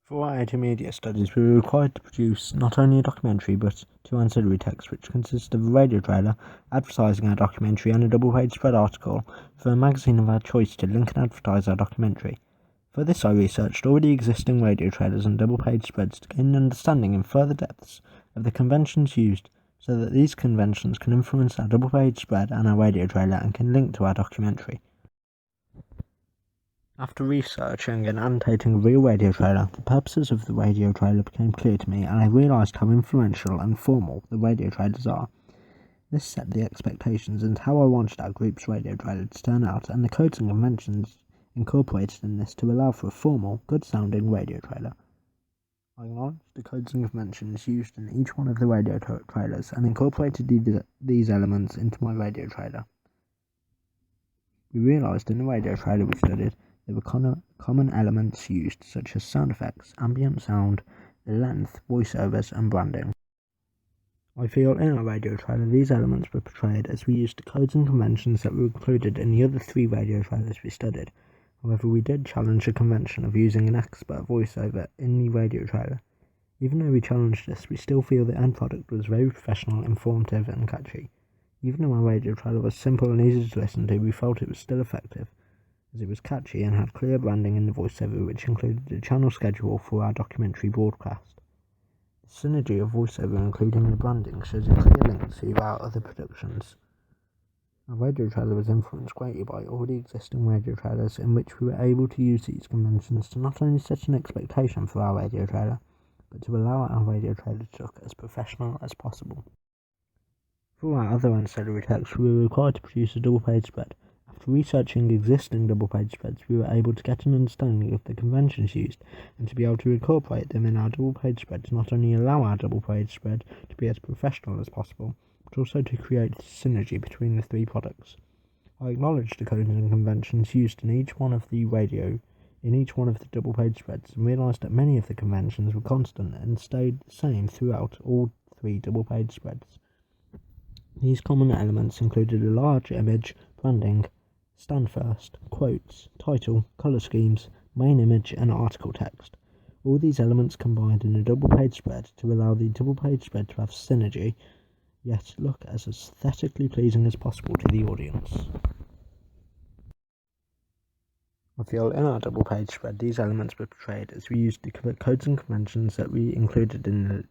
For our intermediate studies, we were required to produce not only a documentary but two ancillary texts, which consist of a radio trailer advertising our documentary and a double-page spread article for a magazine of our choice to link and advertise our documentary. For this, I researched already existing radio trailers and double-page spreads to gain an understanding in further depths of the conventions used, so that these conventions can influence our double-page spread and our radio trailer and can link to our documentary. After researching and annotating a real radio trailer, the purposes of the radio trailer became clear to me, and I realised how influential and formal the radio trailers are. This set the expectations and how I wanted our group's radio trailer to turn out, and the codes and conventions incorporated in this to allow for a formal, good-sounding radio trailer. I acknowledged the codes and conventions used in each one of the radio trailers and incorporated these elements into my radio trailer. We realised in the radio trailer we studied there were common elements used, such as sound effects, ambient sound, length, voiceovers, and branding. I feel in our radio trailer these elements were portrayed as we used the codes and conventions that were included in the other three radio trailers we studied. However, we did challenge the convention of using an expert voiceover in the radio trailer. Even though we challenged this, we still feel the end product was very professional, informative, and catchy. Even though our radio trailer was simple and easy to listen to, we felt it was still effective, as it was catchy and had clear branding in the voiceover, which included the channel schedule for our documentary broadcast. The synergy of voiceover including the branding shows a clear link to our other productions. Our radio trailer was influenced greatly by already existing radio trailers, in which we were able to use these conventions to not only set an expectation for our radio trailer, but to allow our radio trailer to look as professional as possible. For our other ancillary texts, we were required to produce a double-page spread. After researching existing double-page spreads, we were able to get an understanding of the conventions used and to be able to incorporate them in our double-page spread to not only allow our double-page spread to be as professional as possible, but also to create synergy between the three products. I acknowledged the codes and conventions used in each one of the double-page spreads and realised that many of the conventions were constant and stayed the same throughout all three double-page spreads. These common elements included a large image, branding, stand first, quotes, title, colour schemes, main image and article text. All these elements combined in a double-page spread to allow the double-page spread to have synergy, yet look as aesthetically pleasing as possible to the audience. I feel in our double-page spread these elements were portrayed as we used the codes and conventions that we included in the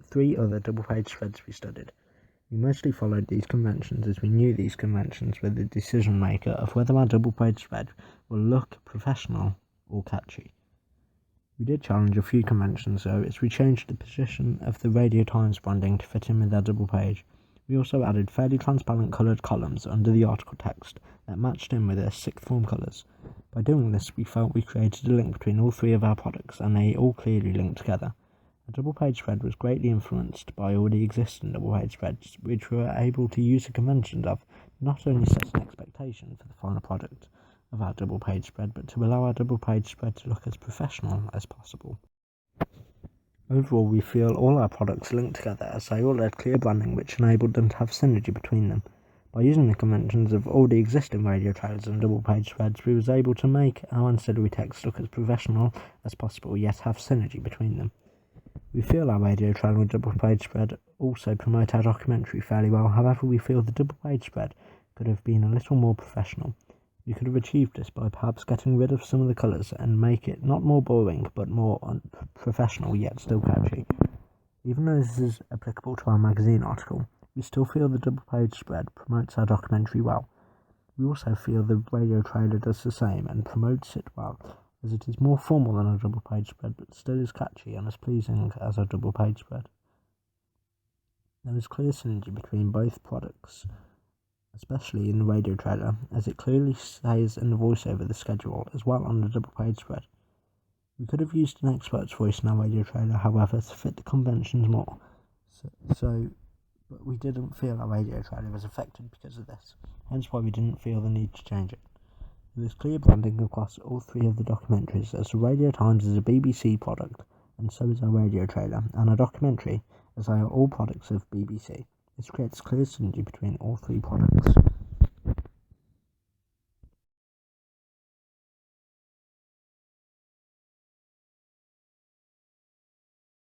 three other double-page spreads we studied. We mostly followed these conventions as we knew these conventions were the decision maker of whether our double-page spread will look professional or catchy. We did challenge a few conventions though, as we changed the position of the Radio Times branding to fit in with our double page. We also added fairly transparent coloured columns under the article text that matched in with their sixth form colours. By doing this, we felt we created a link between all three of our products and they all clearly linked together. A double-page spread was greatly influenced by already existing double-page spreads, which we were able to use the conventions of not only set an expectation for the final product of our double-page spread, but to allow our double-page spread to look as professional as possible. Overall, we feel all our products linked together as they all had clear branding which enabled them to have synergy between them. By using the conventions of already existing radio trailers and double-page spreads, we was able to make our ancillary text look as professional as possible, yet have synergy between them. We feel our radio trailer and double-page spread also promote our documentary fairly well, however we feel the double-page spread could have been a little more professional. We could have achieved this by perhaps getting rid of some of the colours and make it not more boring but more professional yet still catchy. Even though this is applicable to our magazine article, we still feel the double-page spread promotes our documentary well. We also feel the radio trailer does the same and promotes it well, as it is more formal than a double-page spread but still is catchy and as pleasing as a double-page spread. There is clear synergy between both products, especially in the radio trailer, as it clearly says in the voiceover the schedule as well on the double-page spread. We could have used an expert's voice in our radio trailer, however, to fit the conventions more, but we didn't feel our radio trailer was affected because of this, hence why we didn't feel the need to change it. There is clear branding across all three of the documentaries, as the Radio Times is a BBC product, and so is our radio trailer, and our documentary, as they are all products of BBC. This creates clear synergy between all three products.